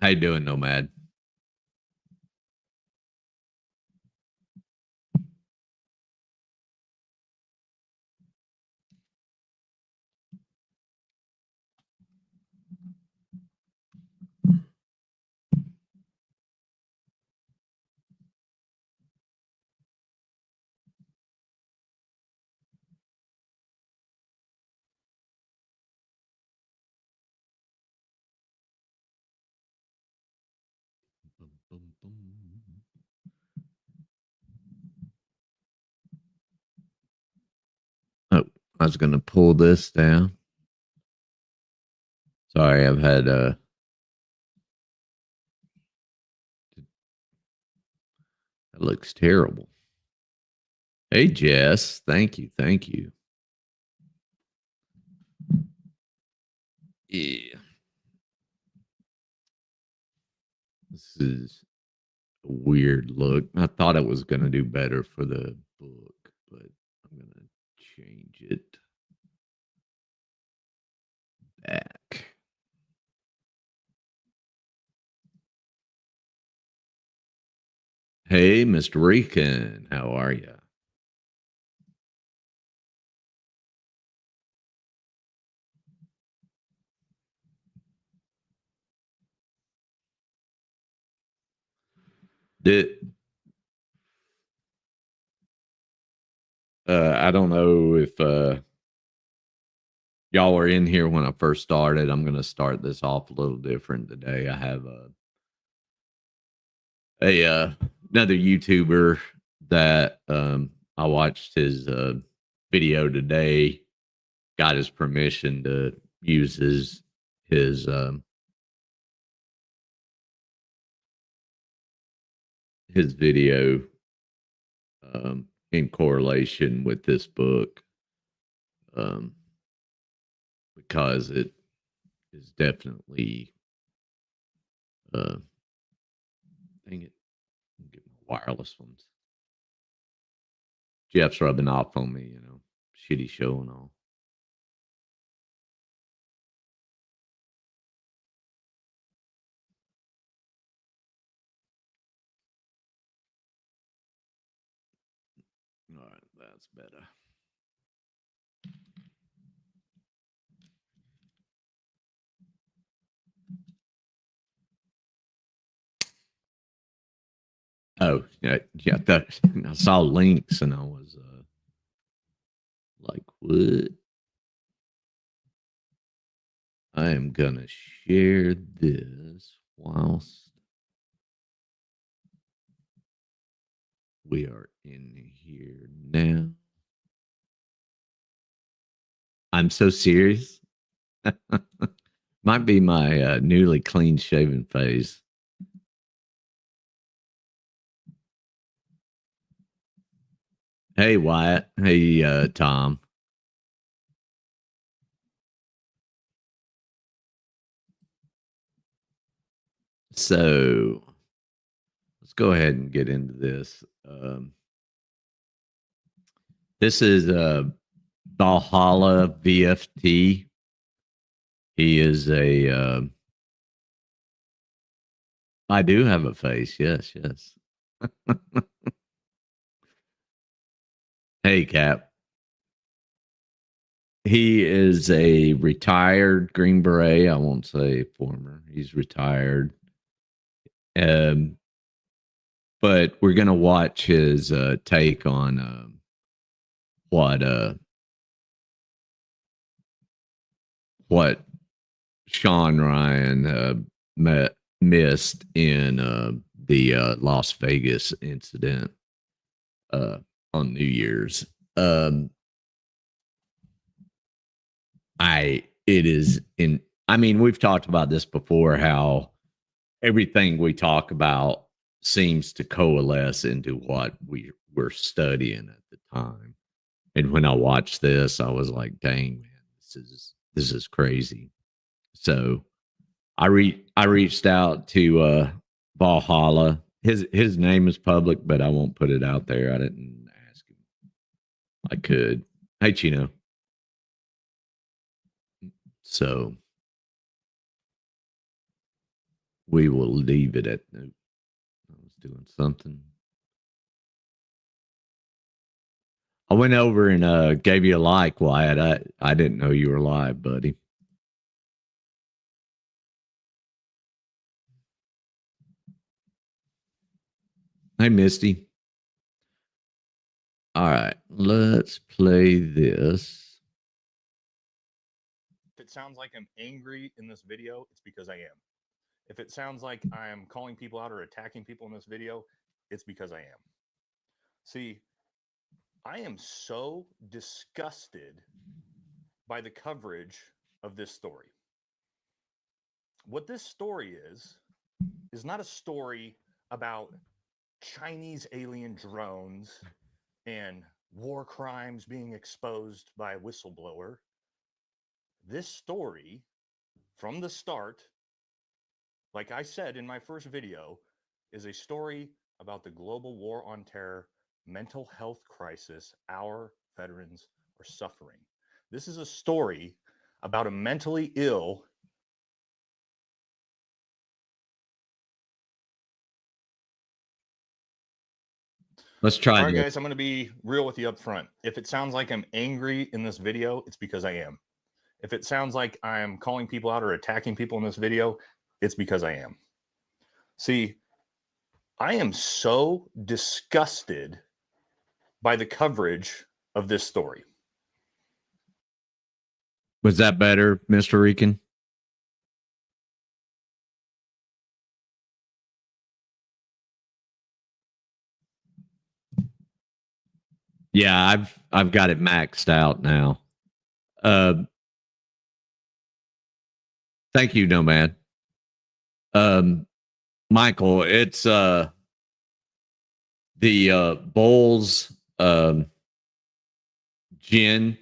How you doing, Nomad? Boom, boom, boom. Oh, I was going to pull this down. Sorry, I've had that looks terrible. Hey, Jess, thank you, thank you. Yeah, this is a weird look. I thought it was going to do better for the book, but I'm going to change it back. Hey, Mr. Rican, how are you? Did I don't know if y'all were in here when I first started. I'm going to start this off a little different today. I have a another YouTuber that I watched his video today. Got his permission to use his video in correlation with this book um, because it is definitely dang it, get my wireless ones. Jeff's rubbing off on me, shitty show and all. All right, that's better. Oh, yeah, yeah. That I saw links and I was like, "What?" I am gonna share this whilst we are in here now. I'm so serious. Might be my newly clean shaven face. Hey Wyatt. Hey Tom. So let's go ahead and get into this. This is Valhalla VFT. He is a. I do have a face. Yes, yes. Hey, Cap. He is a retired Green Beret. I won't say former. He's retired. Um, but we're gonna watch his take on what what Sean Ryan missed in the Las Vegas incident on New Year's. It is in. I mean, we've talked about this before. How everything we talk about seems to coalesce into what we were studying at the time. And when I watched this, I was like, "Dang, man, this is crazy." So I reached out to Valhalla. His name is public, but I won't put it out there. I didn't ask him. I could. Hey, Chino. So we will leave it at. I was doing something. I went over and gave you a like, Wyatt. I didn't know you were live, buddy. Hey, Misty. All right, let's play this. If it sounds like I'm angry in this video, it's because I am. If it sounds like I'm calling people out or attacking people in this video, it's because I am. See, I am so disgusted by the coverage of this story. What this story is not a story about Chinese alien drones and war crimes being exposed by a whistleblower. This story, from the start, like I said in my first video, is a story about the global war on terror, mental health crisis our veterans are suffering. This is a story about a mentally ill. Let's try All right, this. guys, I'm going to be real with you up front. If it sounds like I'm angry in this video, it's because I am. If it sounds like I'm calling people out or attacking people in this video, it's because I am. See, I am so disgusted by the coverage of this story. Was that better, Mr. Rican? Yeah, I've got it maxed out now. Thank you, Nomad. Michael, it's the Bulls Genevieve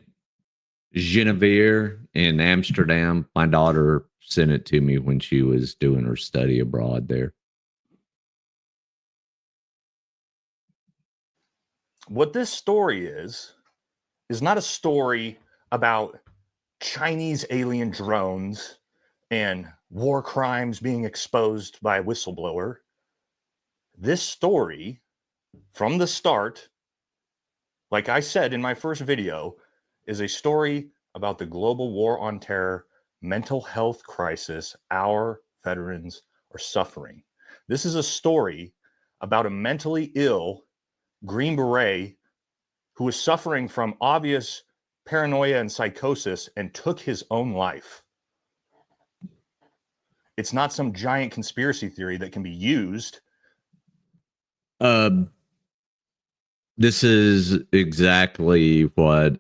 in Amsterdam. My daughter sent it to me when she was doing her study abroad there. What this story is not a story about Chinese alien drones and war crimes being exposed by a whistleblower. This story, from the start, like I said in my first video, is a story about the global war on terror, mental health crisis our veterans are suffering. This is a story about a mentally ill Green Beret who was suffering from obvious paranoia and psychosis and took his own life. It's not some giant conspiracy theory that can be used. This is exactly what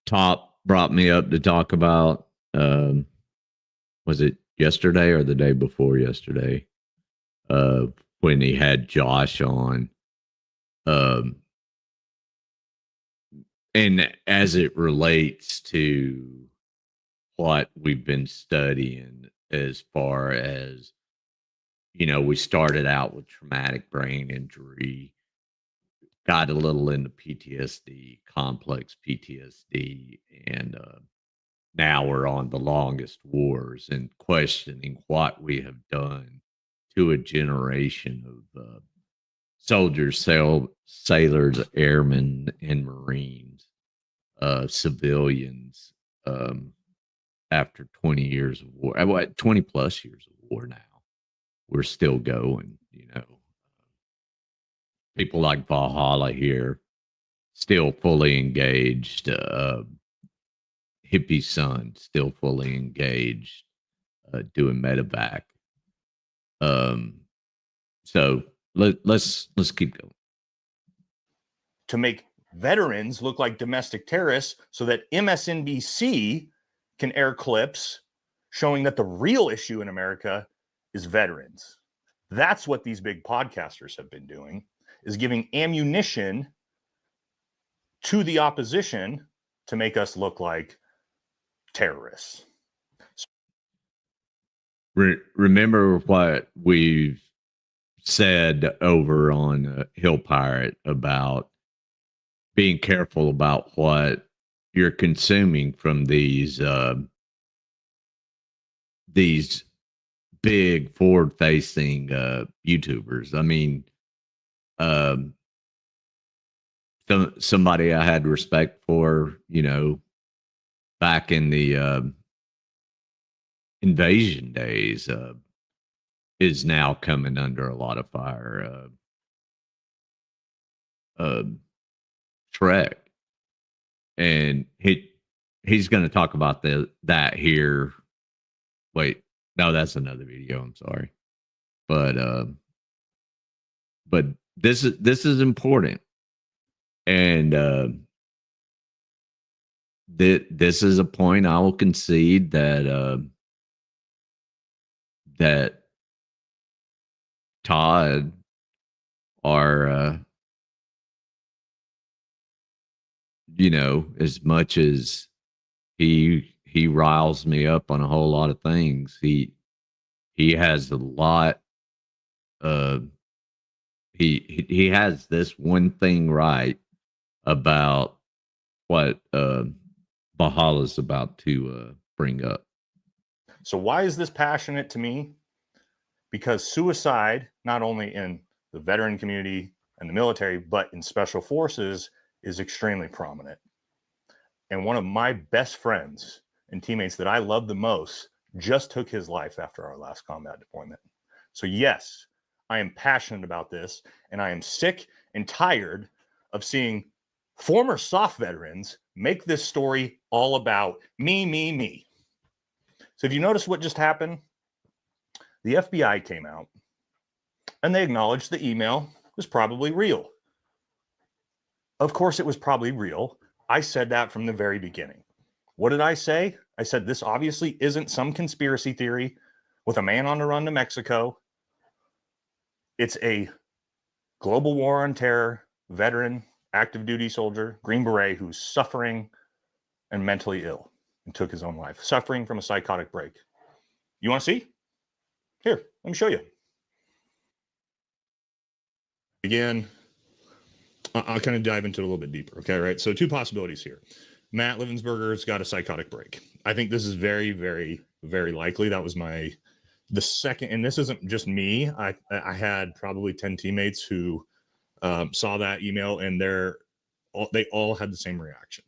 Top brought me up to talk about. Was it yesterday or the day before yesterday? When he had Josh on. And as it relates to what we've been studying, as far as, you know, we started out with traumatic brain injury, got a little into PTSD, complex PTSD, and now we're on the longest wars and questioning what we have done to a generation of soldiers, sailors, airmen, and Marines, civilians, after 20 years of war, what, 20 plus years of war now. We're still going, you know. People like Valhalla here, still fully engaged. Hippie son, still fully engaged, doing medevac. So let's keep going. To make veterans look like domestic terrorists so that MSNBC can air clips showing that the real issue in America is veterans. That's what these big podcasters have been doing, is giving ammunition to the opposition to make us look like terrorists. Remember what we've said over on Hill Pirate about being careful about what you're consuming from these big forward facing YouTubers. I mean, um, somebody I had respect for, you know, back in the invasion days, is now coming under a lot of fire. Uh, Trek, and he's going to talk about that here. Wait, no, that's another video. I'm sorry, but but this is important, and this is a point I will concede that that Todd, are you know, as much as he riles me up on a whole lot of things, he has a lot. Uh, he has this one thing right about what Bahala's about to bring up. So why is this passionate to me? Because suicide, not only in the veteran community and the military, but in special forces, is extremely prominent. And one of my best friends and teammates that I love the most just took his life after our last combat deployment. So yes, I am passionate about this, and I am sick and tired of seeing former SOF veterans make this story all about me, me, me. So if you notice what just happened, the FBI came out and they acknowledged the email was probably real. Of course, it was probably real. I said that from the very beginning. What did I say? I said, this obviously isn't some conspiracy theory with a man on the run to Mexico. It's a global war on terror, veteran, active duty soldier, Green Beret, who's suffering and mentally ill and took his own life, suffering from a psychotic break. You want to see? Here, let me show you. Again, I'll kind of dive into it a little bit deeper. Okay, right. So two possibilities here. Matt Livensberger's got a psychotic break. I think this is very, very, very likely. That was the second, and this isn't just me. I had probably 10 teammates who saw that email, and they all had the same reaction.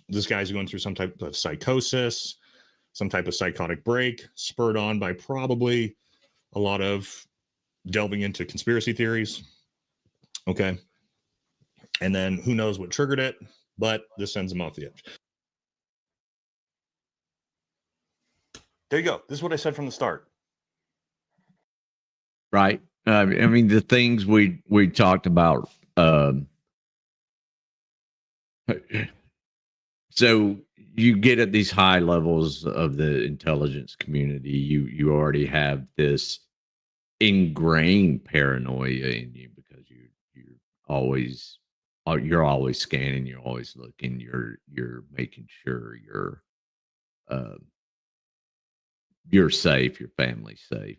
This guy's going through some type of psychosis, some type of psychotic break, spurred on by probably a lot of delving into conspiracy theories. Okay. And then who knows what triggered it, but this sends him off the edge. There you go. This is what I said from the start. Right. I mean, the things we talked about. So you get at these high levels of the intelligence community, you already have this ingrained paranoia in you because always you're always scanning, you're always looking, you're making sure uh, you're safe, your family's safe.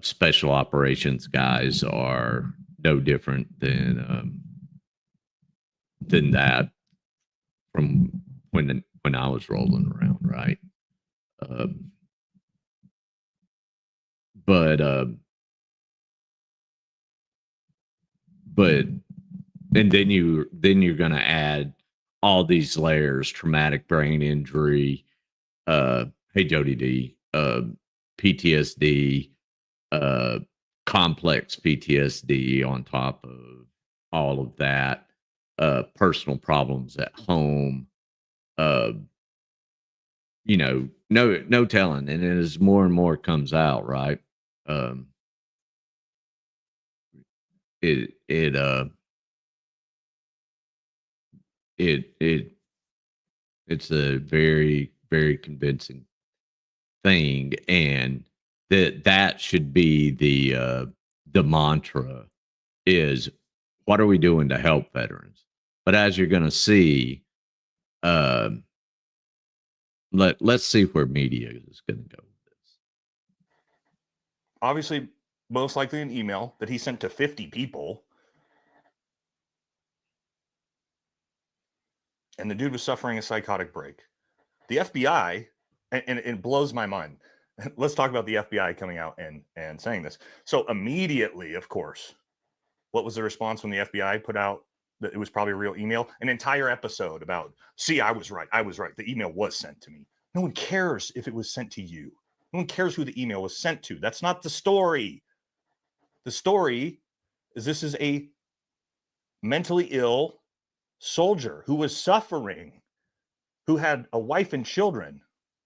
Special operations guys are no different than that from when I was rolling around, right? Um, but but and then you're gonna add all these layers: traumatic brain injury, hey Jody D, PTSD, uh, complex PTSD on top of all of that, personal problems at home, uh, you know, no telling. And as more and more comes out, right? Um, it it uh it it's a very, very convincing thing, and that should be the mantra is, what are we doing to help veterans? But as you're going to see, um, let's see where media is going to go with this. Obviously, most likely an email that he sent to 50 people. And the dude was suffering a psychotic break. The FBI, and it blows my mind. let's talk about the FBI coming out and saying this. So immediately, of course, what was the response when the FBI put out that it was probably a real email? An entire episode about, see, I was right. I was right. The email was sent to me. No one cares if it was sent to you. No one cares who the email was sent to. That's not the story. The story is this is a mentally ill soldier who was suffering, who had a wife and children,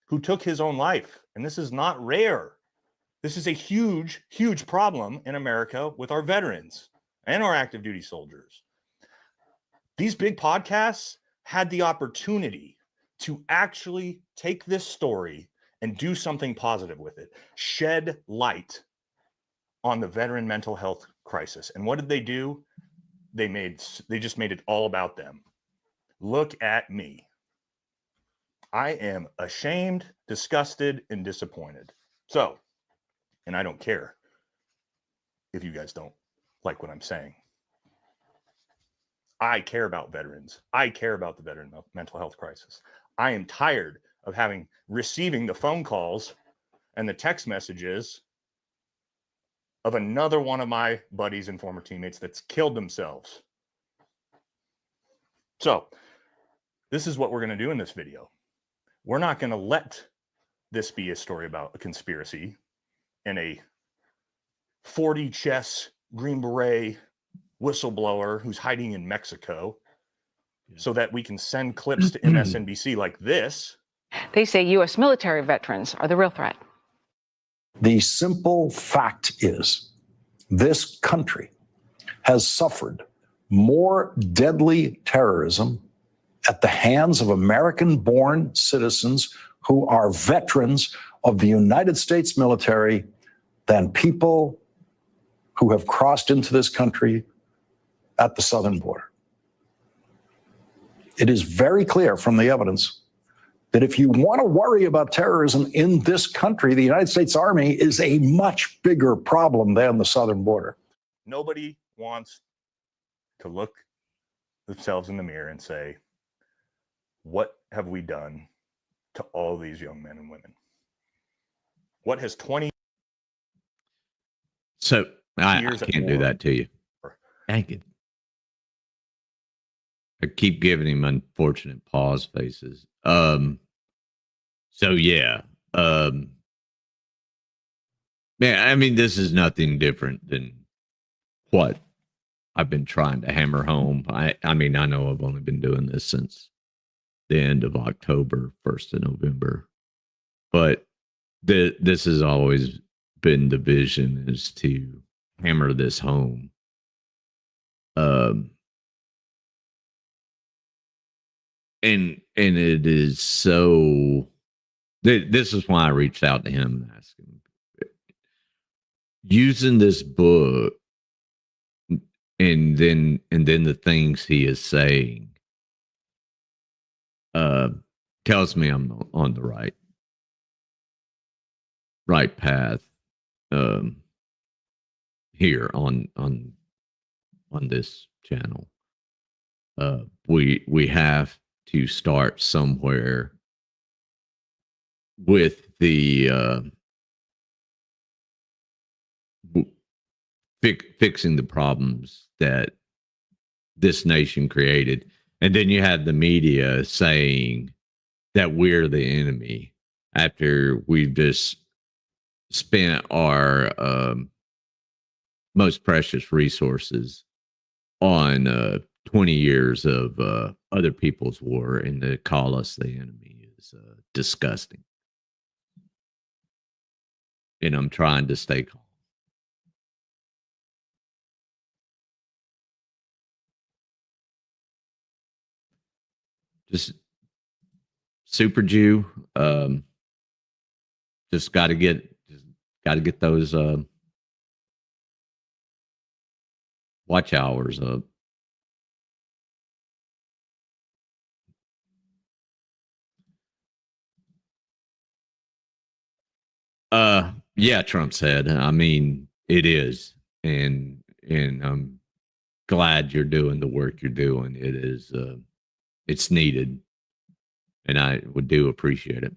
who took his own life. And this is not rare. This is a huge, huge problem in America with our veterans and our active duty soldiers. These big podcasts had the opportunity to actually take this story and do something positive with it, shed light on the veteran mental health crisis. And what did they do? They just made it all about them. Look at me. I am ashamed, disgusted, and disappointed. So, and I don't care if you guys don't like what I'm saying. I care about veterans. I care about the veteran mental health crisis. I am tired of receiving the phone calls and the text messages of another one of my buddies and former teammates that's killed themselves. So this is what we're going to do in this video. We're not going to let this be a story about a conspiracy and a 40 chess Green Beret whistleblower who's hiding in Mexico so that we can send clips to MSNBC like this. They say U.S. military veterans are the real threat. The simple fact is this country has suffered more deadly terrorism at the hands of American-born citizens who are veterans of the United States military than people who have crossed into this country at the southern border. It is very clear from the evidence that if you want to worry about terrorism in this country, the United States Army is a much bigger problem than the southern border. Nobody wants to look themselves in the mirror and say, what have we done to all these young men and women? What has 20 So I years can't do that to you. Thank you. I keep giving him unfortunate pause faces. So yeah. Man, I mean, this is nothing different than what I've been trying to hammer home. I mean, I know I've only been doing this since the end of October, 1st of November. But this has always been the vision, is to hammer this home. And it is so. This is why I reached out to him and asked him, using this book, and then the things he is saying, tells me I'm on the right path. Here on this channel, we have to start somewhere with the fixing the problems that this nation created. And then you have the media saying that we're the enemy after we've just spent our most precious resources on 20 years of other people's war, and to call us the enemy is disgusting. And I'm trying to stay calm. Just Super Jew, just got to get those watch hours up. Yeah, Trump said. I mean, it is, and I'm glad you're doing the work you're doing. It is, it's needed, and I do appreciate it.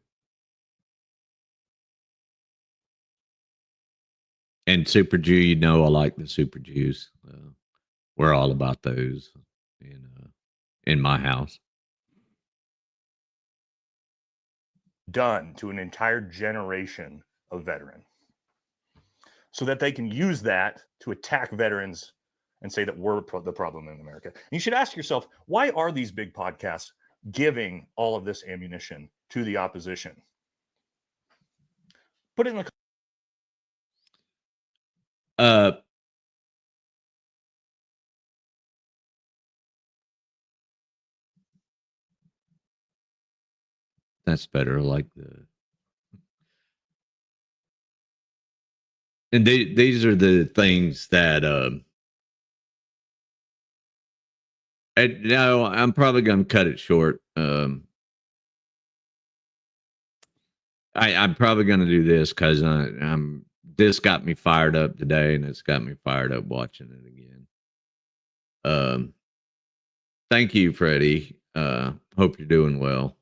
And Super Jew, you know, I like the Super Jews. We're all about those in my house. Done to an entire generation of veteran, so that they can use that to attack veterans and say that we're the problem in America. And you should ask yourself, why are these big podcasts giving all of this ammunition to the opposition? Put it in the That's better. Like and these are the things that no, I'm probably going to cut it short. I'm probably going to do this because I'm. This got me fired up today, and it's got me fired up watching it again. Thank you, Freddie. Hope you're doing well.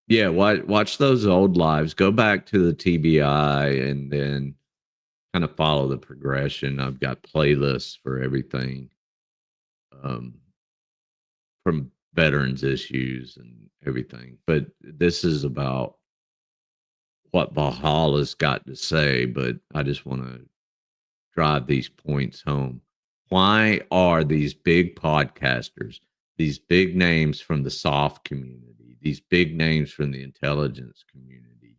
Yeah, watch those old lives. Go back to the TBI and then kind of follow the progression. I've got playlists for everything. From veterans issues and everything. But this is about what Valhalla's got to say, but I just want to drive these points home. Why are these big podcasters, these big names from the soft community, these big names from the intelligence community,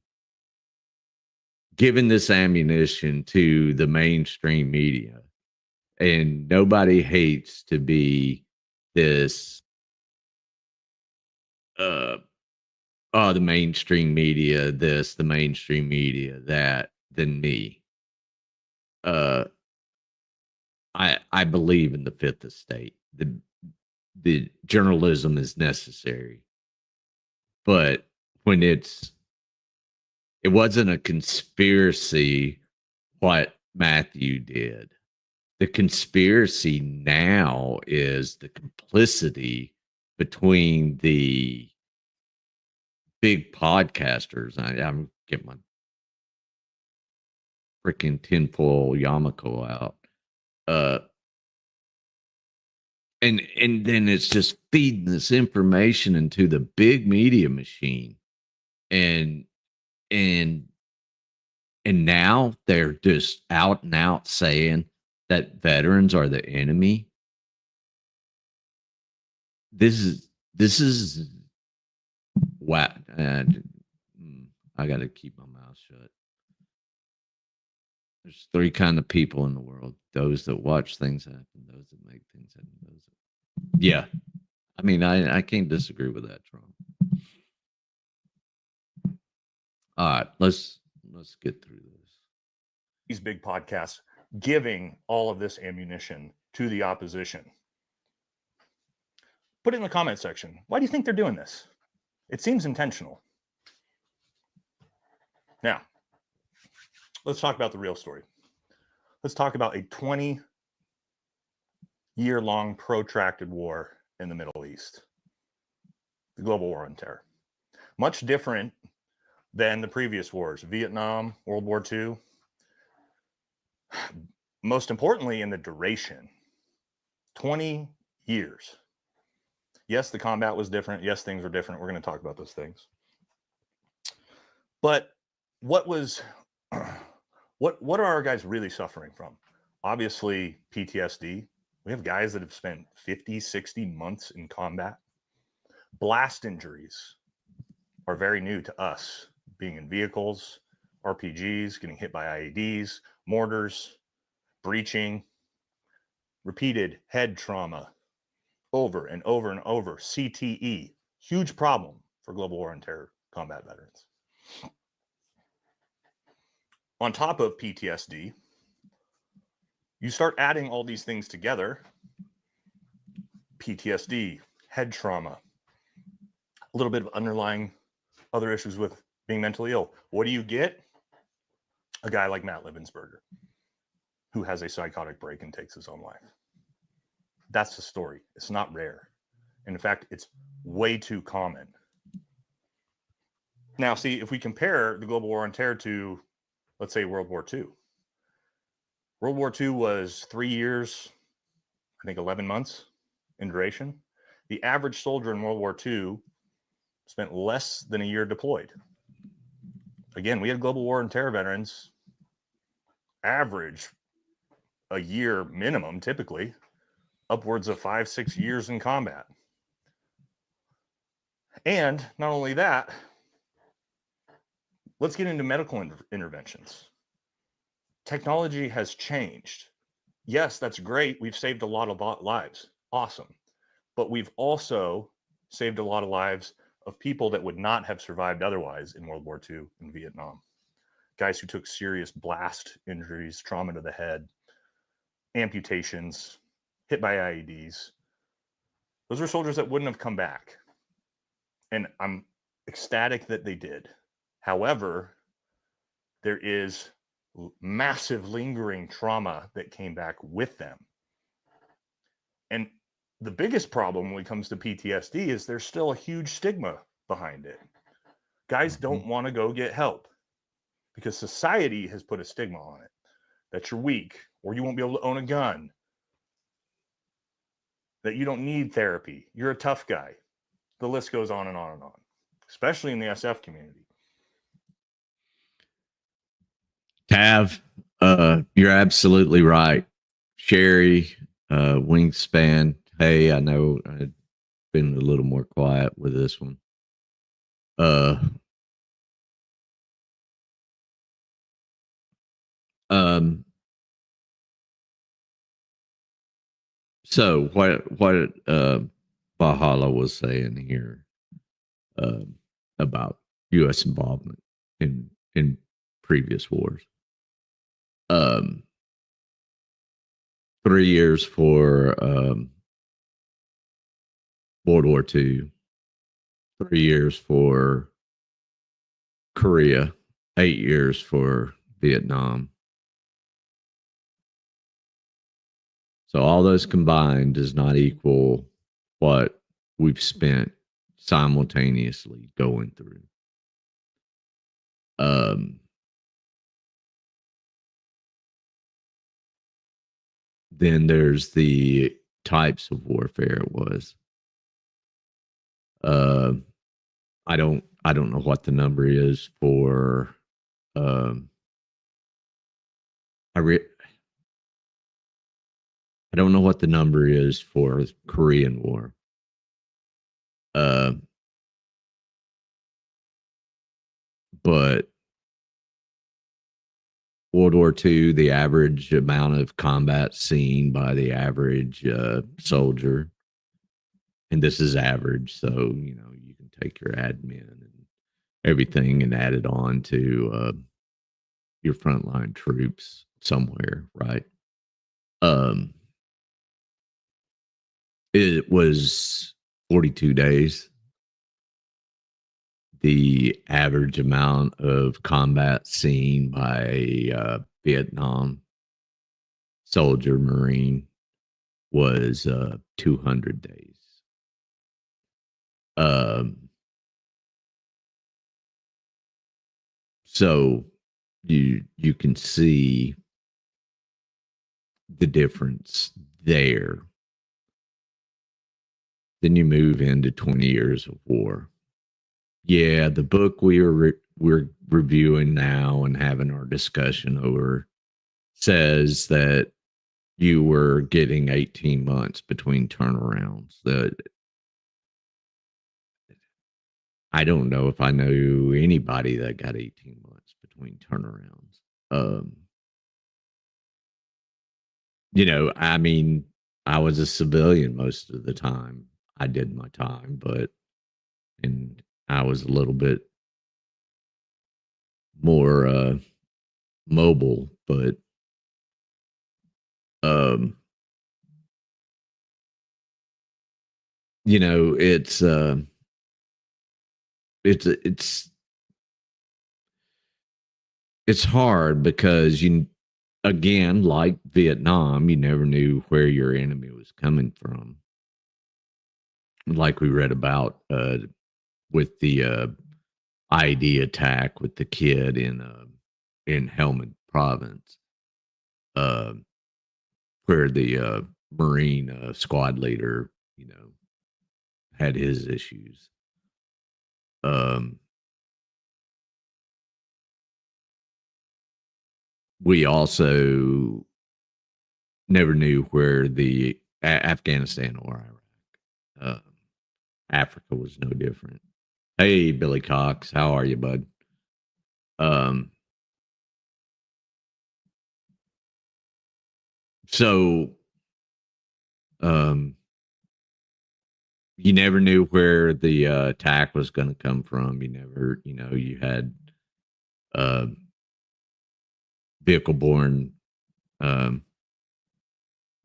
giving this ammunition to the mainstream media? And nobody hates to be this the mainstream media this, the mainstream media that, than me. I believe in the fifth estate. The journalism is necessary, but when it wasn't a conspiracy what Matthew did. The conspiracy now is the complicity between the big podcasters. I'm getting my freaking tinfoil yarmulke out. And then it's just feeding this information into the big media machine. And now they're just out and out saying that veterans are the enemy. This is wow. I got to keep my mouth shut. There's three kind of people in the world: those that watch things happen, those that make things happen, yeah. I mean, I can't disagree with that, Trump. All right, let's get through this. These big podcasts giving all of this ammunition to the opposition. Put it in the comment section. Why do you think they're doing this? It seems intentional. Now, let's talk about the real story. Let's talk about a 20-year-long protracted war in the Middle East, the global war on terror. Much different than the previous wars, Vietnam, World War II. Most importantly, in the duration, 20 years. Yes, the combat was different. Yes, things were different. We're going to talk about those things. But what are our guys really suffering from? Obviously, PTSD. We have guys that have spent 50, 60 months in combat. Blast injuries are very new to us, being in vehicles, RPGs, getting hit by IEDs, mortars, breaching, repeated head trauma over and over and over. CTE, huge problem for global war on terror combat veterans. On top of PTSD, you start adding all these things together: PTSD, head trauma, a little bit of underlying other issues with being mentally ill. What do you get? A guy like Matt Libbensberger, who has a psychotic break and takes his own life. That's the story. It's not rare. And in fact, it's way too common. Now, see, if we compare the global war on terror to, let's say, World War II. World War II was 3 years, I think 11 months in duration. The average soldier in World War II spent less than a year deployed. Again, we had global war and terror veterans average a year minimum, typically, upwards of 5-6 years in combat. And not only that, let's get into medical interventions. Technology has changed. Yes, that's great. We've saved a lot of lives. Awesome. But we've also saved a lot of lives of people that would not have survived otherwise in World War II and Vietnam. Guys who took serious blast injuries, trauma to the head, amputations, hit by IEDs. Those are soldiers that wouldn't have come back. And I'm ecstatic that they did. However, there is massive lingering trauma that came back with them. And the biggest problem when it comes to PTSD is there's still a huge stigma behind it. Guys don't want to go get help because society has put a stigma on it that you're weak or you won't be able to own a gun, that you don't need therapy, you're a tough guy. The list goes on and on and on, especially in the SF community. Tav, you're absolutely right. Sherry, Wingspan. Hey, I know I've been a little more quiet with this one. So what Bahala was saying here about U.S. involvement in previous wars. 3 years for World War II, 3 years for Korea, 8 years for Vietnam. So all those combined does not equal what we've spent simultaneously going through. Then there's the types of warfare it was. I don't know what the number is for I don't know what the number is for Korean War. But World War II, the average amount of combat seen by the average soldier, and this is average, so you know you can take your admin and everything and add it on to your frontline troops somewhere, right? It was 42 days. The average amount of combat seen by a Vietnam soldier, Marine, was 200 days. So you can see the difference there. Then you move into 20 years of war. Yeah, the book we're reviewing now and having our discussion over says that you were getting 18 months between turnarounds. I don't know if I know anybody that got 18 months between turnarounds. You know, I mean, I was a civilian most of the time. I did my time, and I was a little bit more mobile, but you know, it's hard because again, like Vietnam, you never knew where your enemy was coming from. Like we read about with the ID attack with the kid in Helmand Province, uh, where the Marine squad leader, had his issues. We also never knew where the Afghanistan or Iraq, Africa was no different. Hey, Billy Cox, how are you, bud? So, you never knew where the attack was going to come from. You never, you had vehicle-borne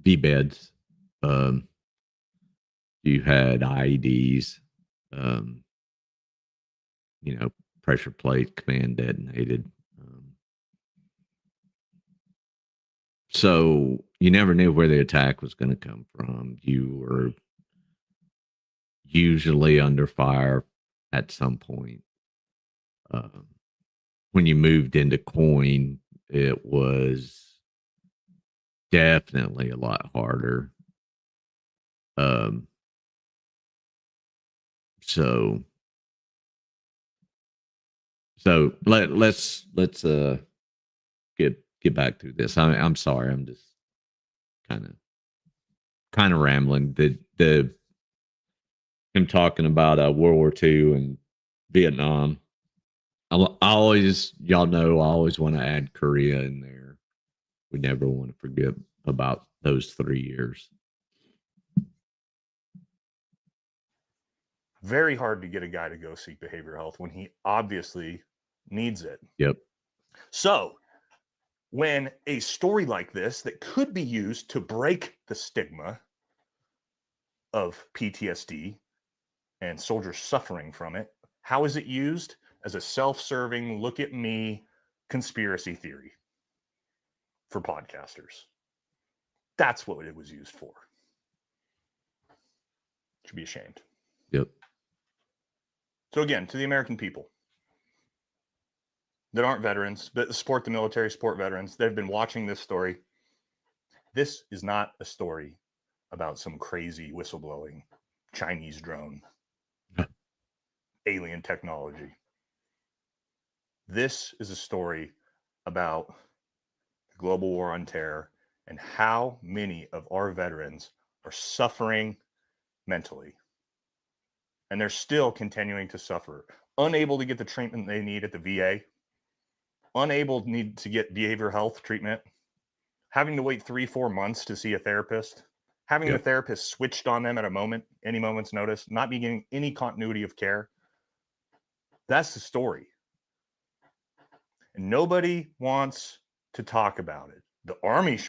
V-beds. You had IEDs. Pressure plate command detonated. So you never knew where the attack was going to come from. You were usually under fire at some point. When you moved into coin, it was definitely a lot harder. So let's get back through this. I'm sorry. I'm just kind of rambling. The him talking about World War II and Vietnam. I always, y'all know, I always want to add Korea in there. We never want to forget about those 3 years. Very hard to get a guy to go seek behavioral health when he obviously needs it. Yep. So when a story like this that could be used to break the stigma of PTSD and soldiers suffering from it, how is it used? As a self-serving, look at me conspiracy theory for podcasters. That's what it was used for. Should be ashamed. Yep. So again, to the American people that aren't veterans, but support the military, support veterans that have been watching this story, this is not a story about some crazy whistleblowing Chinese drone, alien technology. This is a story about the global war on terror and how many of our veterans are suffering mentally. And they're still continuing to suffer, unable to get the treatment they need at the VA, unable to get behavioral health treatment, having to wait 3-4 months to see a therapist, having the therapist switched on them at any moment's notice, not being getting any continuity of care. That's the story. And nobody wants to talk about it. The Army,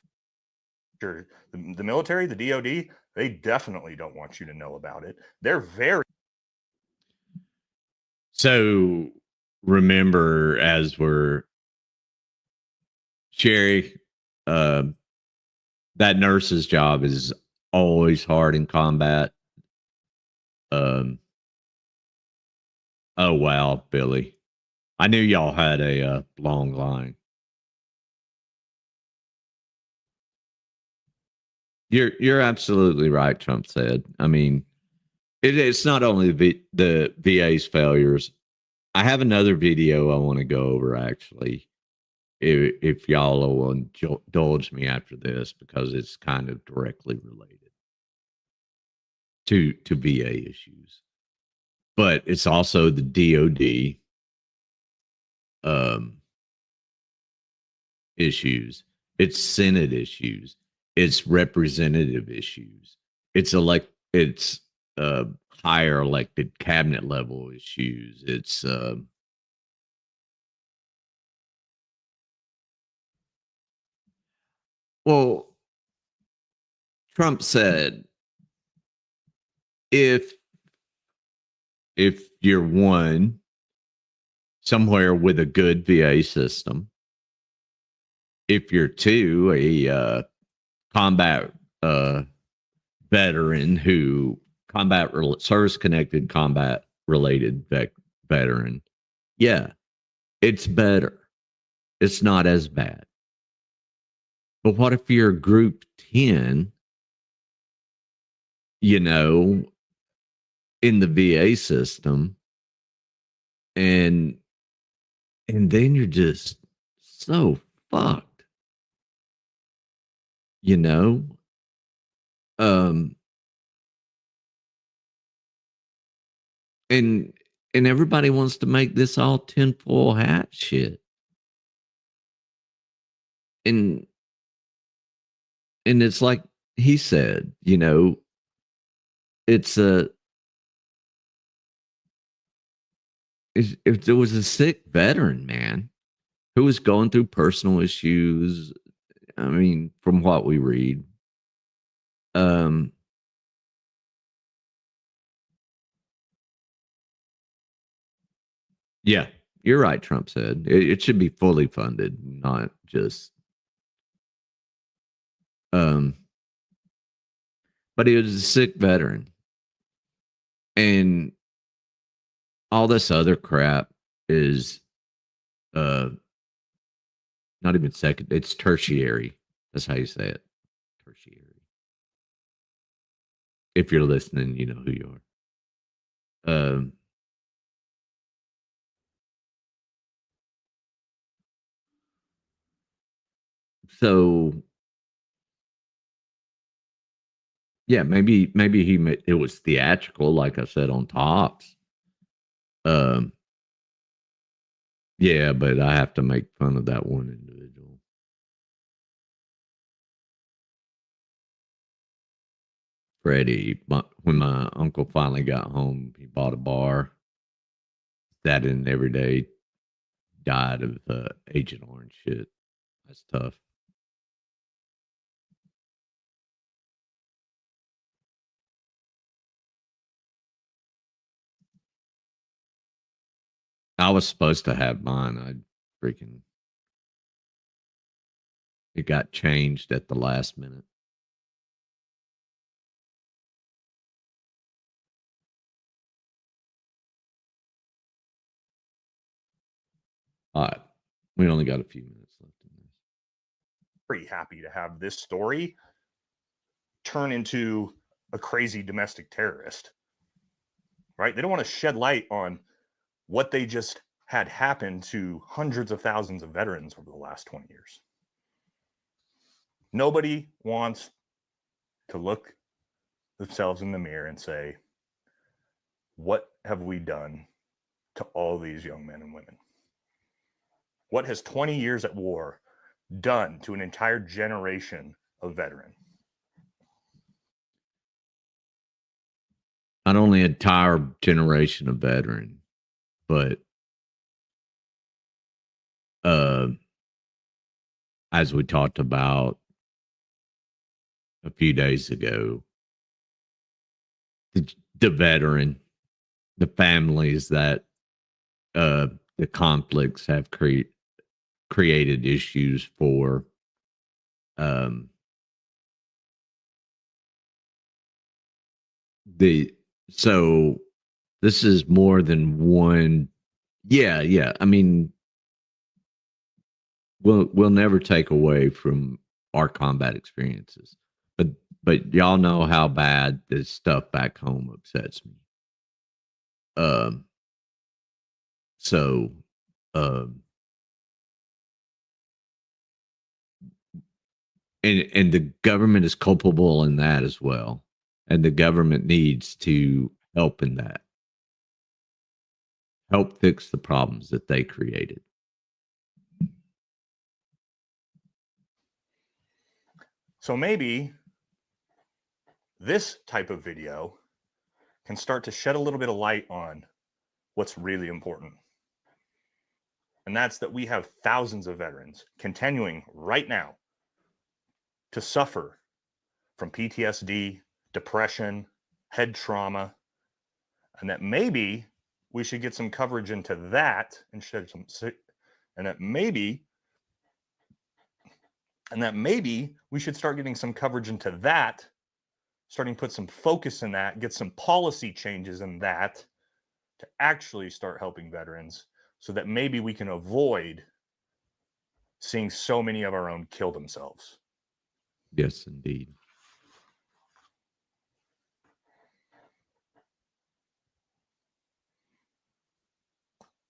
sure, the military, the DOD, they definitely don't want you to know about it. They're very. So remember, as we're Sherry, that nurse's job is always hard in combat. Oh wow, Billy. I knew y'all had a long line. You're absolutely right, Trump said. I mean, it's not only the VA's failures. I have another video I want to go over, actually, if y'all will indulge me after this, because it's kind of directly related to VA issues. But it's also the DOD issues. It's Senate issues. It's representative issues. It's higher elected cabinet level issues. It's well, Trump said if you're one somewhere with a good VA system, if you're two, a combat veteran who service connected combat related veteran, Yeah, it's better. It's not as bad. But what if you're group 10, you know, in the VA system, and then you're just so fucked, you know? Um and everybody wants to make this all tinfoil hat shit. And it's like he said, you know, it's a if there was a sick veteran, man, who was going through personal issues, I mean, from what we read, um, yeah, you're right. Trump said it should be fully funded, not just, um, but he was a sick veteran, and all this other crap is, uh, not even second. It's tertiary. That's how you say it. Tertiary. If you're listening, you know who you are. So yeah, maybe it was theatrical, like I said on Tops. Um, yeah, but I have to make fun of that one individual. Freddie, when my uncle finally got home, he bought a bar. Sat in every day, died of Agent Orange shit. That's tough. I was supposed to have mine. It got changed at the last minute. All right. We only got a few minutes left in this. Pretty happy to have this story turn into a crazy domestic terrorist, right? They don't want to shed light on what they just had happen to hundreds of thousands of veterans over the last 20 years. Nobody wants to look themselves in the mirror and say, what have we done to all these young men and women? What has 20 years at war done to an entire generation of veterans? Not only an entire generation of veteran, but as we talked about a few days ago, the veteran, the families that the conflicts have created issues for. Um, so this is more than one. Yeah. I mean, we'll never take away from our combat experiences, but y'all know how bad this stuff back home upsets me. Um, so, um, and the government is culpable in that as well, and the government needs to help in that, help fix the problems that they created. So maybe this type of video can start to shed a little bit of light on what's really important. And that's that we have thousands of veterans continuing right now to suffer from PTSD, depression, head trauma, and that maybe we should get some coverage into that and shed some, and that maybe we should start getting some coverage into that, starting to put some focus in that, get some policy changes in that to actually start helping veterans so that maybe we can avoid seeing so many of our own kill themselves. Yes, indeed.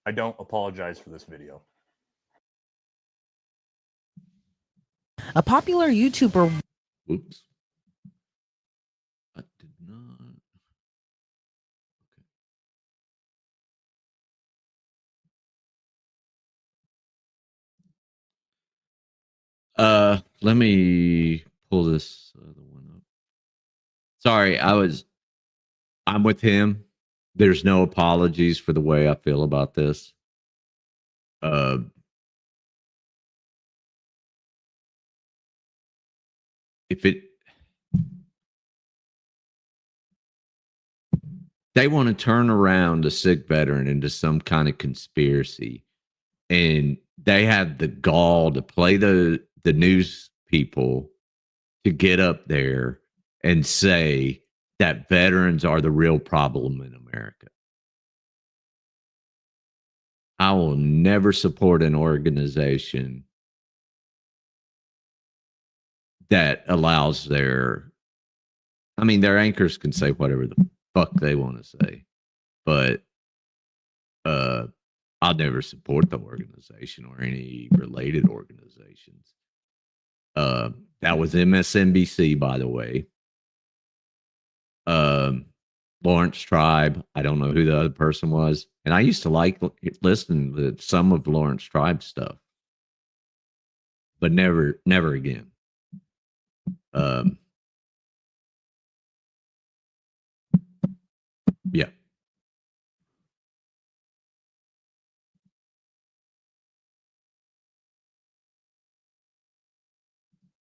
I don't apologize for this video. A popular YouTuber. Whoops. I did not. Let me pull this other one up. Sorry, I'm with him. There's no apologies for the way I feel about this. If they want to turn around a sick veteran into some kind of conspiracy, and they have the gall to play the news people to get up there and say that veterans are the real problem in America. I will never support an organization that allows their anchors can say whatever the fuck they want to say, but I'll never support the organization or any related organizations. That was MSNBC, by the way. Lawrence Tribe. I don't know who the other person was, and I used to like listening to some of Lawrence Tribe stuff, but never again. Yeah.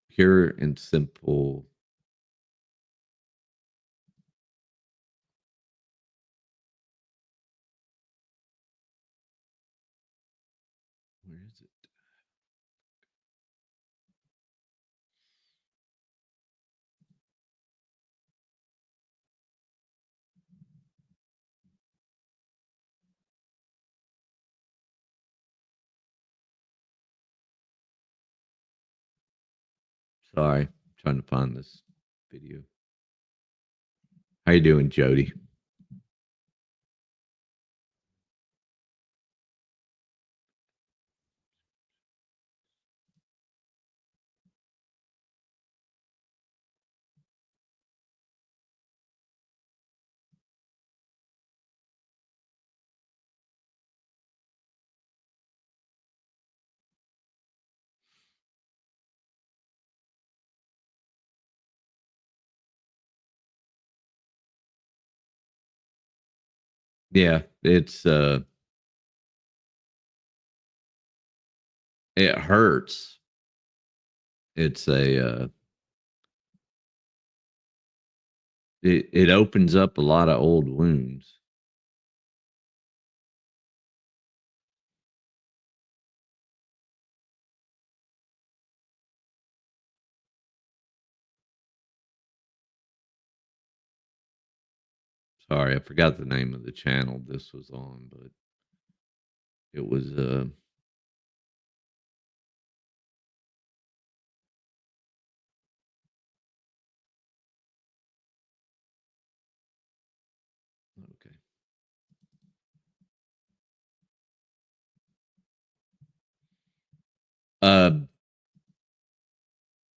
Pure and simple. Where is it? Sorry, I'm trying to find this video. How you doing, Jody? Yeah, it hurts. It's it opens up a lot of old wounds. Sorry, I forgot the name of the channel this was on, but it was okay.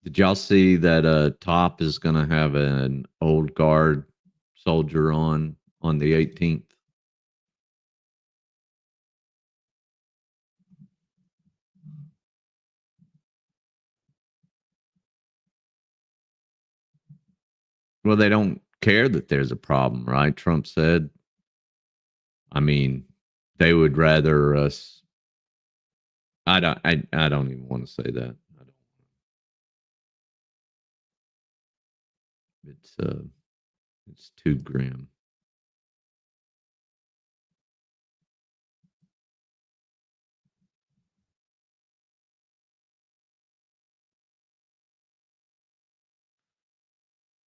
Did y'all see that Top is going to have an old guard soldier on the 18th? Well, they don't care that there's a problem, right? Trump said. I mean, they would rather us. I don't even want to say that. It's too grim.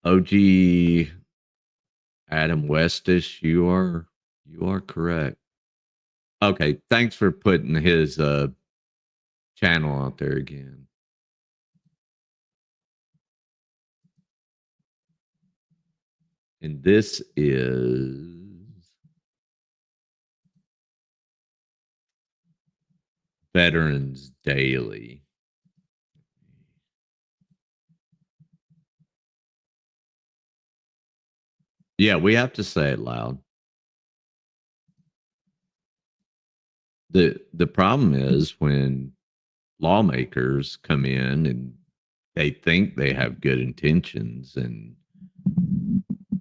OG Adam Westish, you are correct. Okay, thanks for putting his channel out there again. And this is Veterans Daily. Yeah, we have to say it loud. The problem is when lawmakers come in and they think they have good intentions and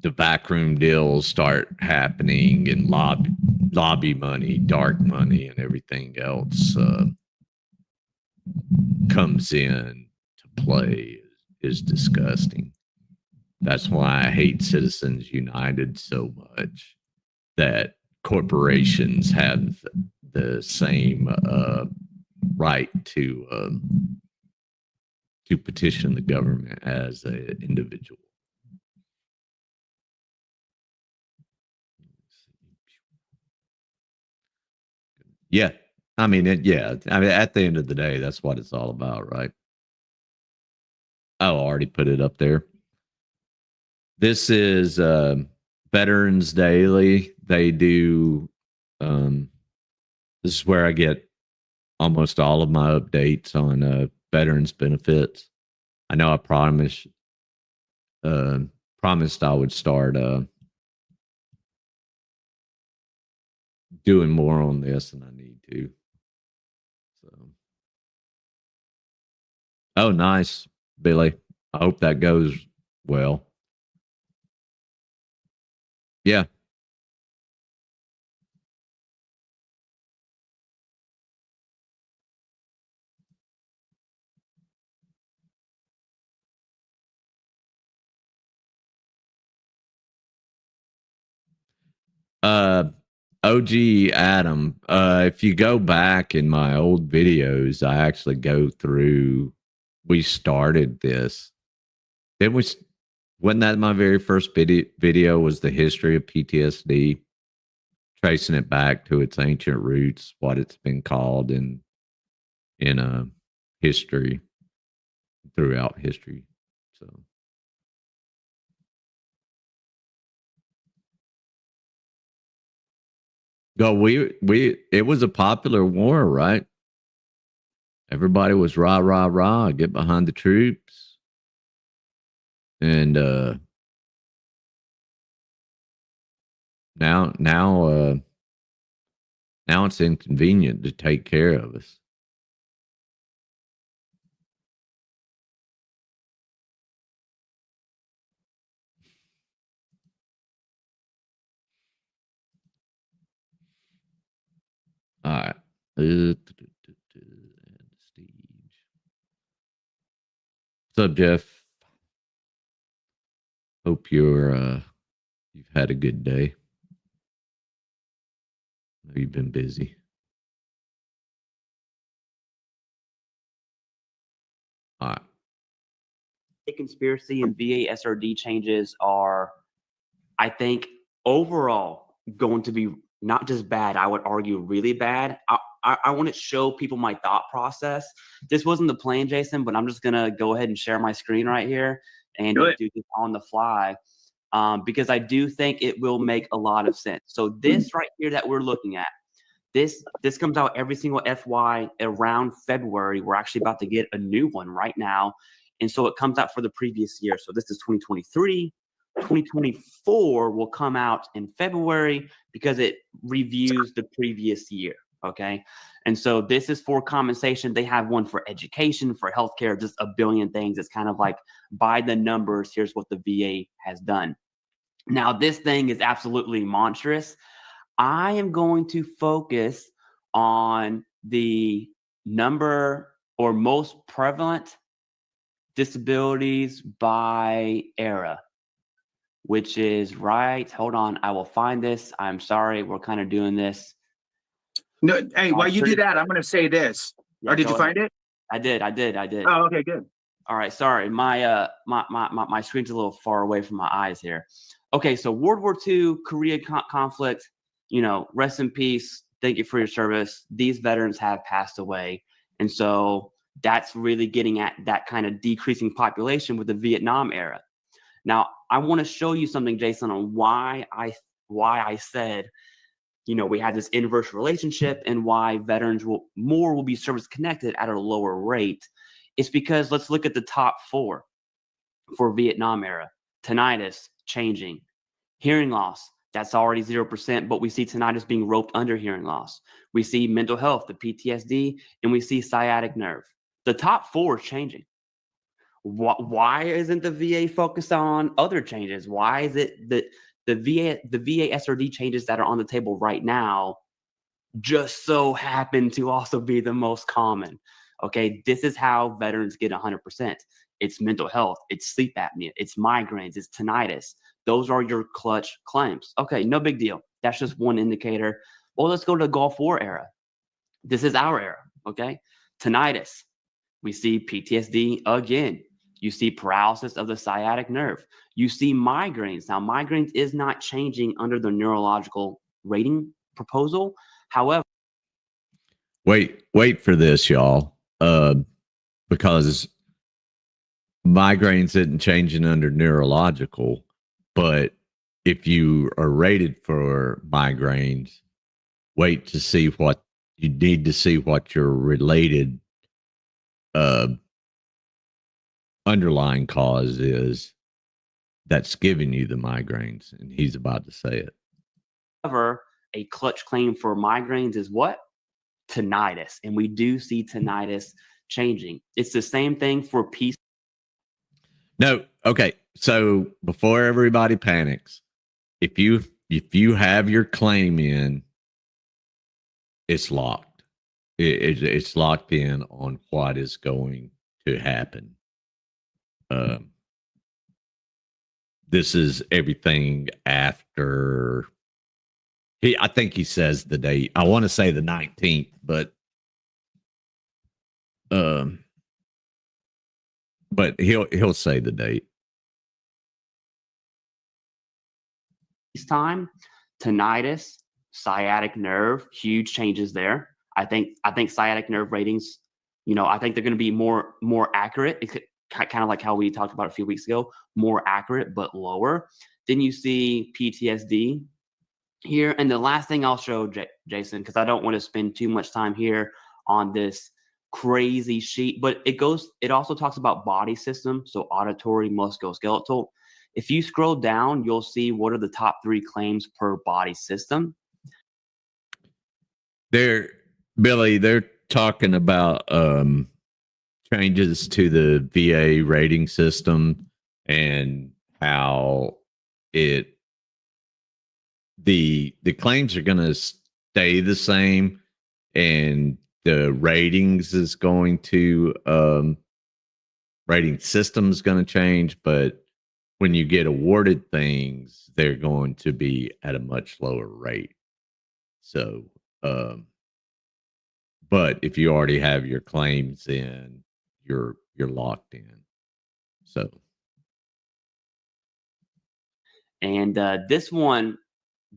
the backroom deals start happening and lobby money, dark money, and everything else comes in to play is disgusting. That's why I hate Citizens United so much, that corporations have the same right to petition the government as an individual. Yeah. I mean, at the end of the day, that's what it's all about, right? Oh, I already put it up there. This is Veterans Daily. They do, this is where I get almost all of my updates on veterans benefits. I know I promised I would start doing more on this, and I need to. So, oh, nice, Billy. I hope that goes well. Yeah. OG Adam, if you go back in my old videos, I actually go through, we started this. Then wasn't that my very first video was the history of PTSD, tracing it back to its ancient roots, what it's been called in history, throughout history. So go, it was a popular war, right? Everybody was rah, rah, rah, get behind the troops. And now it's inconvenient to take care of us. All right. What's up, Jeff? Hope you've had a good day. I know you've been busy. All right. Conspiracy and VA SRD changes are, I think, overall going to be not just bad, I would argue really bad. I want to show people my thought process. This wasn't the plan, Jason, but I'm just going to go ahead and share my screen right here and do this on the fly because I do think it will make a lot of sense. So this right here that we're looking at, this comes out every single FY around February. We're actually about to get a new one right now. And so it comes out for the previous year. So this is 2023. 2024 will come out in February because it reviews the previous year. Okay. And so this is for compensation. They have one for education, for healthcare, just a billion things. It's kind of like by the numbers, here's what the VA has done. Now, this thing is absolutely monstrous. I am going to focus on the number or most prevalent disabilities by era, which is right. Hold on. I will find this. I'm sorry. We're kind of doing this. No, hey, while you do that, I'm going to say this. Yeah, or did you find it? I did. Oh, okay, good. All right. Sorry. My screen's a little far away from my eyes here. Okay. So World War II, Korea conflict, rest in peace Thank you for your service. These veterans have passed away. And so that's really getting at that kind of decreasing population with the Vietnam era. Now, I want to show you something, Jason, on why I said, we have this inverse relationship and why veterans will be service connected at a lower rate. It's because let's look at the top 4 for Vietnam era. Tinnitus changing, hearing loss, that's already 0%, but we see tinnitus being roped under hearing loss. We see mental health, the PTSD, and we see sciatic nerve. The top 4 is changing. Why isn't the VA focused on other changes? Why is it that the VA SRD changes that are on the table right now just so happen to also be the most common? Okay, this is how veterans get 100%. It's mental health, it's sleep apnea, it's migraines, it's tinnitus. Those are your clutch claims. Okay, no big deal. That's just one indicator. Well, let's go to the Gulf War era. This is our era, okay? Tinnitus. We see PTSD again. You see paralysis of the sciatic nerve. You see migraines. Now, migraines is not changing under the neurological rating proposal. However, wait for this, y'all, because migraines isn't changing under neurological, but if you are rated for migraines, wait to see what you need to see what your related underlying cause is that's giving you the migraines, and he's about to say it. however, a clutch claim for migraines is what? Tinnitus. And we do see tinnitus changing. It's the same thing for peace. No, okay. So before everybody panics, if you have your claim in, it's locked. It's locked in on what is going to happen. This is everything after I think he says the date. I want to say the 19th, but he'll say the date. Time, tinnitus, sciatic nerve, huge changes there. I think sciatic nerve ratings, I think they're going to be more accurate. It could, kind of like how we talked about a few weeks ago, more accurate but lower. Then you see PTSD here, and the last thing I'll show, Jason, because I don't want to spend too much time here on this crazy sheet, but it also talks about body system, so auditory, musculoskeletal. If you scroll down, you'll see what are the top 3 claims per body system. They're talking about changes to the VA rating system and how the claims are going to stay the same, and the ratings is going to rating system is going to change, but when you get awarded things, they're going to be at a much lower rate. So, but if you already have your claims in, you're locked in. So, and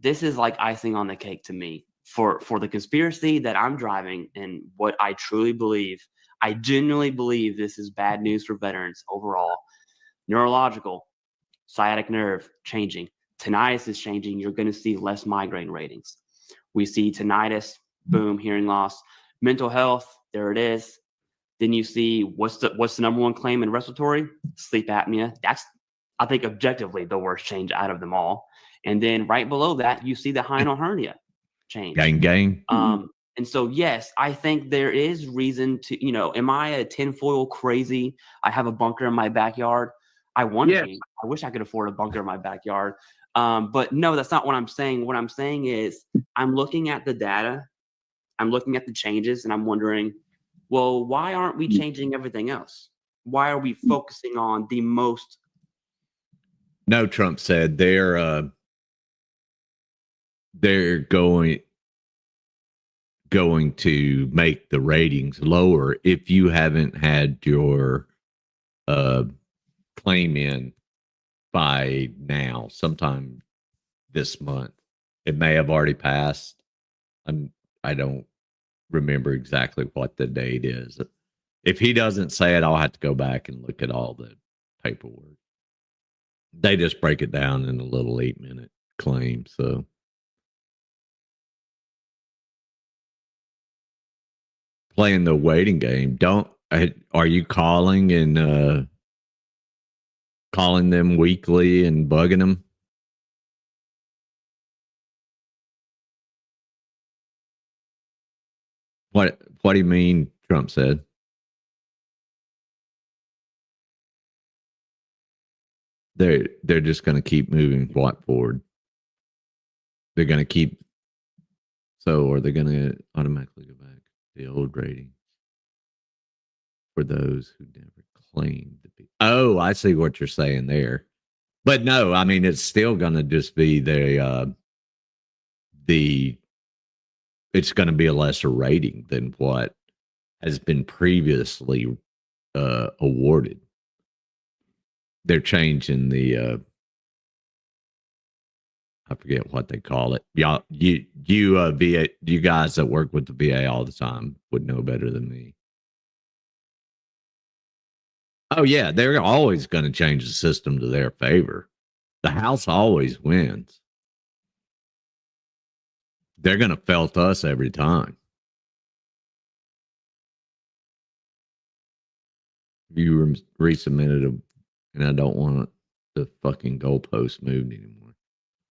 this is like icing on the cake to me for the conspiracy that I'm driving, and what I truly believe. I genuinely believe this is bad news for veterans overall. Neurological, sciatic nerve changing, tinnitus is changing. You're going to see less migraine ratings. We see tinnitus, boom, hearing loss, mental health. There it is. Then you see what's the number 1 claim in respiratory? Sleep apnea. That's, I think, objectively the worst change out of them all. And then right below that, you see the hinal hernia change. Gang. And so, yes, I think there is reason to, am I a tinfoil crazy? I have a bunker in my backyard. I want to be. I wish I could afford a bunker in my backyard. But no, that's not what I'm saying. What I'm saying is I'm looking at the data. I'm looking at the changes, and I'm wondering, well, why aren't we changing everything else? Why are we focusing on the most? No, Trump said they're going to make the ratings lower if you haven't had your claim in by now, sometime this month. It may have already passed. I don't remember exactly what the date is. If he doesn't say it, I'll have to go back and look at all the paperwork. They just break it down in a little 8-minute claim. So playing the waiting game, are you calling and calling them weekly and bugging them? What do you mean? Trump said. They're just going to keep moving what forward? They're going to keep. So are they going to automatically go back to the old rating for those who never claimed to be? Oh, I see what you're saying there. But no, I mean, it's still going to just be it's going to be a lesser rating than what has been previously awarded. They're changing the I forget what they call it. Y'all, you VA, you guys that work with the VA all the time would know better than me. Oh yeah, they're always going to change the system to their favor. The House always wins. They're going to felt us every time. You resubmitted them, and I don't want the fucking goalpost moved anymore.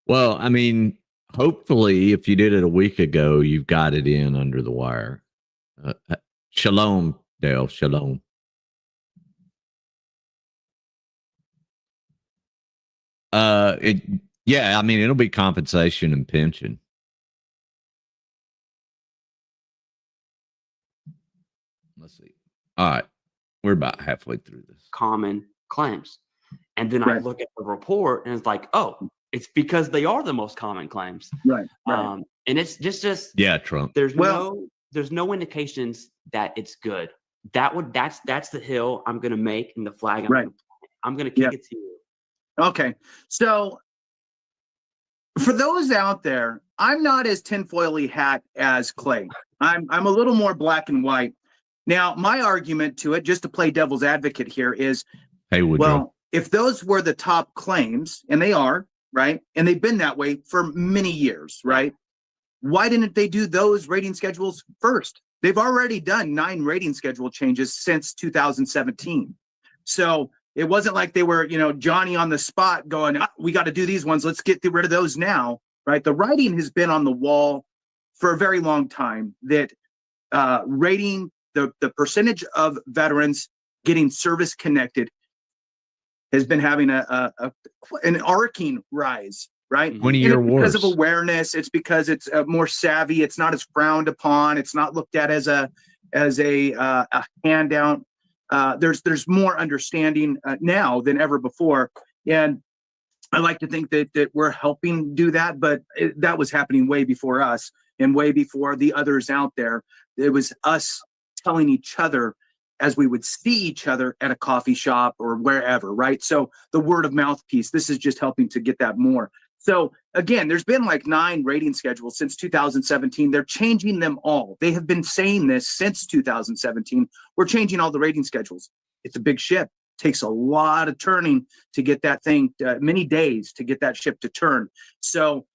Well, I mean, hopefully, if you did it a week ago, you've got it in under the wire. Shalom, Dale. Shalom. Yeah, I mean, it'll be compensation and pension. Let's see. All right. We're about halfway through this. Common claims. And then I look at the report and it's like, oh, it's because they are the most common claims. Right. And it's just yeah, Trump. There's no indications that it's good. That's the hill I'm gonna make and the flag I'm gonna kick it to you. Okay. So for those out there, I'm not as tinfoily hat as Clay. I'm a little more black and white. Now, my argument to it, just to play devil's advocate here, is if those were the top claims, and they are, right? And they've been that way for many years, right? Why didn't they do those rating schedules first? They've already done 9 rating schedule changes since 2017. So it wasn't like they were, Johnny on the spot going, we got to do these ones. Let's get rid of those now, right? The writing has been on the wall for a very long time that rating the percentage of veterans getting service connected has been having an arcing rise, right? 20-year wars. Because of awareness, it's because it's more savvy. It's not as frowned upon. It's not looked at as a handout. There's more understanding now than ever before, and I like to think that we're helping do that. But that was happening way before us and way before the others out there. It was us telling each other as we would see each other at a coffee shop or wherever, right? So the word of mouth piece, this is just helping to get that more. So again, there's been like 9 rating schedules since 2017. They're changing them all. They have been saying this since 2017. We're changing all the rating schedules. It's a big ship. It takes a lot of turning to get that thing, many days to get that ship to turn. So,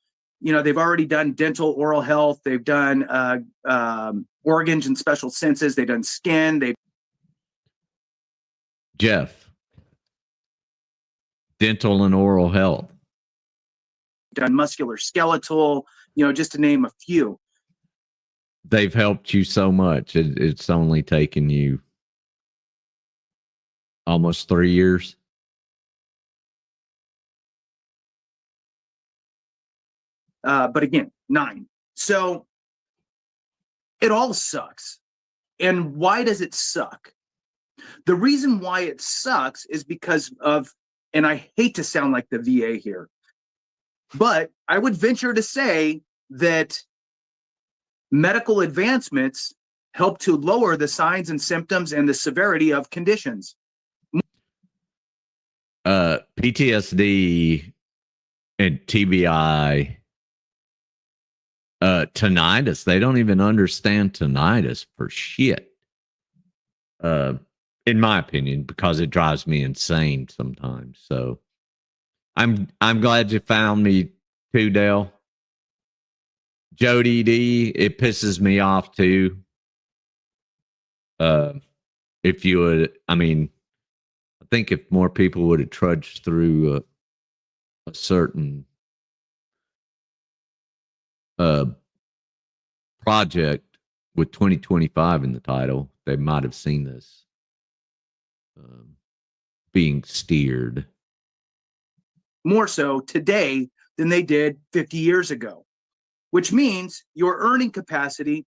they've already done dental, oral health. They've done organs and special senses. They've done skin. Jeff, dental and oral health. Done musculoskeletal, just to name a few. They've helped you so much. It's only taken you almost 3 years. But again, 9. So it all sucks. And why does it suck? The reason why it sucks is because of, and I hate to sound like the VA here, but I would venture to say that medical advancements help to lower the signs and symptoms and the severity of conditions. PTSD and TBI tinnitus. They don't even understand tinnitus for shit. In my opinion, because it drives me insane sometimes. So I'm glad you found me too, Dale. Jody D, it pisses me off too. If you would, I mean, I think if more people would have trudged through a certain project with 2025 in the title, they might have seen this being steered. More so today than they did 50 years ago, which means your earning capacity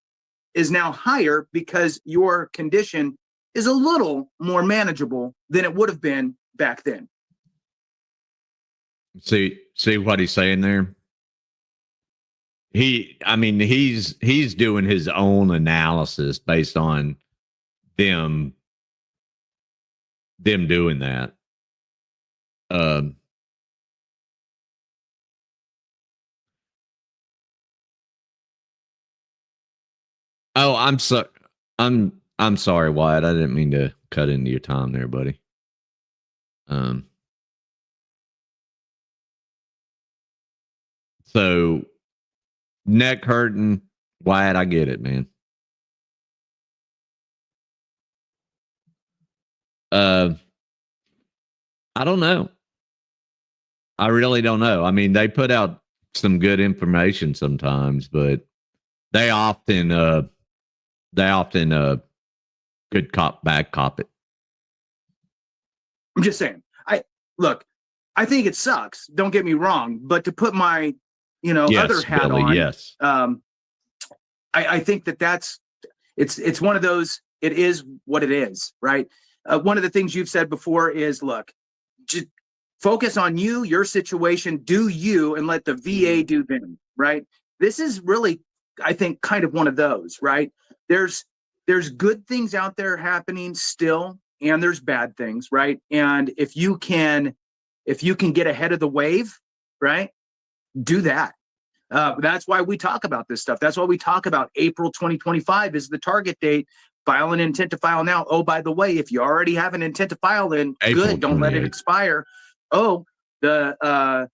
is now higher because your condition is a little more manageable than it would have been back then. See what he's saying there? He's doing his own analysis based on them doing that. Oh, I'm sorry, Wyatt. I didn't mean to cut into your time there, buddy. So neck hurting, Wyatt, I get it, man. I don't know. I really don't know. I mean, they put out some good information sometimes, but they often good cop, bad cop it. I'm just saying. I think it sucks. Don't get me wrong, but to put my, Yes, other hat Billy, on, yes. I think that's it's one of those. It is what it is, right? One of the things you've said before is, look, just focus on you, your situation, do you, and let the VA do them, right? This is really, I think, kind of one of those, right? There's good things out there happening still, and there's bad things, right? And if you can get ahead of the wave, right, do that. That's why we talk about this stuff. That's why we talk about April 2025 is the target date. File an intent to file now. Oh, by the way, if you already have an intent to file, then April good. Don't let it 28th. expire. Oh, the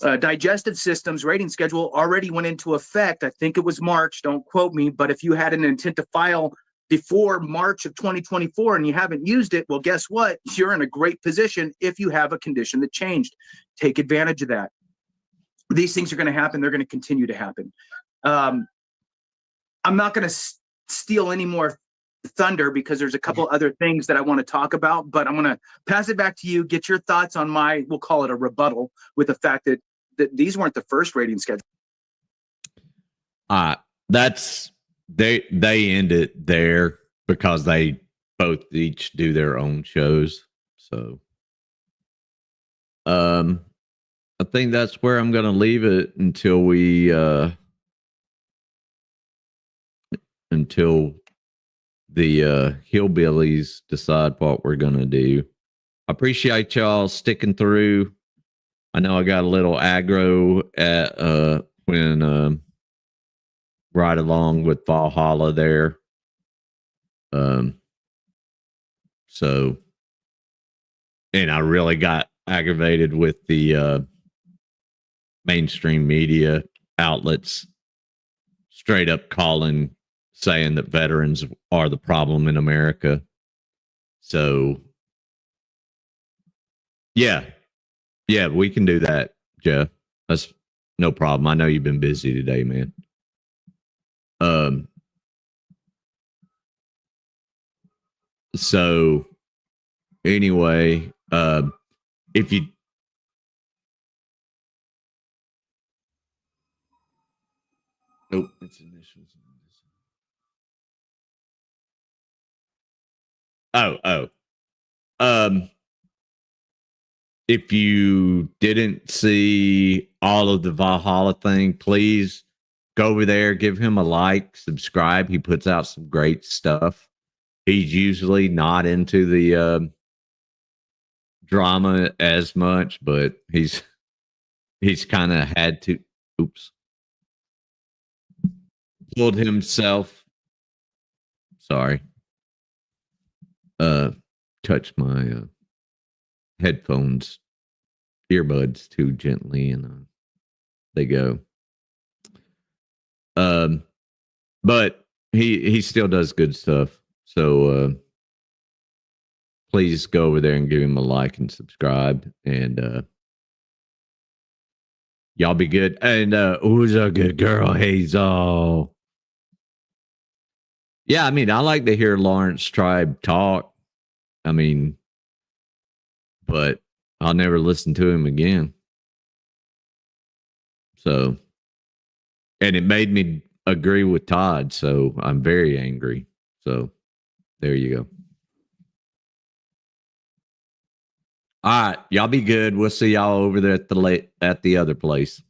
digestive systems rating schedule already went into effect. I think it was March. Don't quote me. But if you had an intent to file before March of 2024 and you haven't used it, well, guess what? You're in a great position if you have a condition that changed. Take advantage of that. These things are going to happen. They're going to continue to happen. I'm not going to steal any more thunder because there's a couple other things that I want to talk about, but I'm going to pass it back to you. Get your thoughts on we'll call it a rebuttal with the fact that these weren't the first rating schedule. That's they end it there because they both each do their own shows. So I think that's where I'm going to leave it until the hillbillies decide what we're going to do. I appreciate y'all sticking through. I know I got a little aggro at when right along with Valhalla there. So, and I really got aggravated with the mainstream media outlets straight up saying that veterans are the problem in America. So, yeah, we can do that, Jeff. That's no problem. I know you've been busy today, man. So anyway, if you nope, it's initials. If you didn't see all of the Valhalla thing, please go over there, give him a like, subscribe. He puts out some great stuff. He's usually not into the drama as much, but he's kind of had to. Oops. pulled himself. Sorry. Touched my headphones, earbuds too gently, and they go. But he still does good stuff. So please go over there and give him a like and subscribe, and y'all be good. And who's a good girl, Hazel? Yeah, I mean, I like to hear Lawrence Tribe talk. I mean, but I'll never listen to him again. So, and it made me agree with Todd. So I'm very angry. So there you go. All right, y'all be good. We'll see y'all over there at the other place.